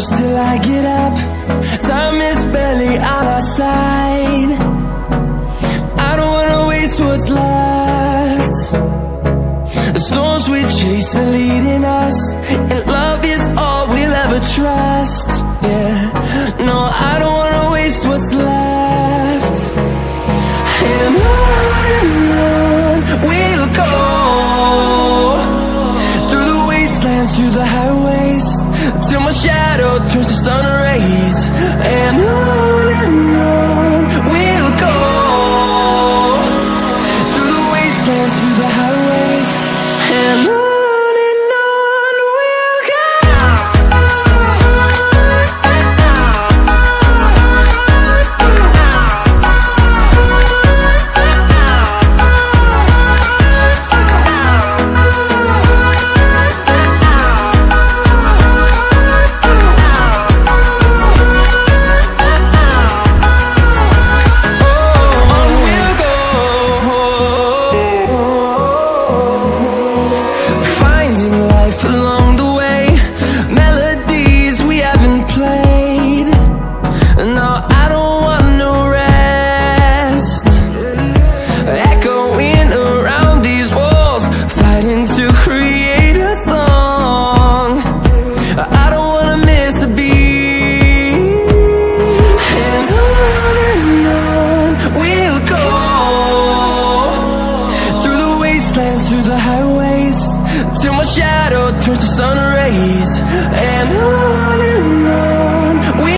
close till I get up. Time is barely on our side. I don't wanna waste what's left. The storms we chase are leading us.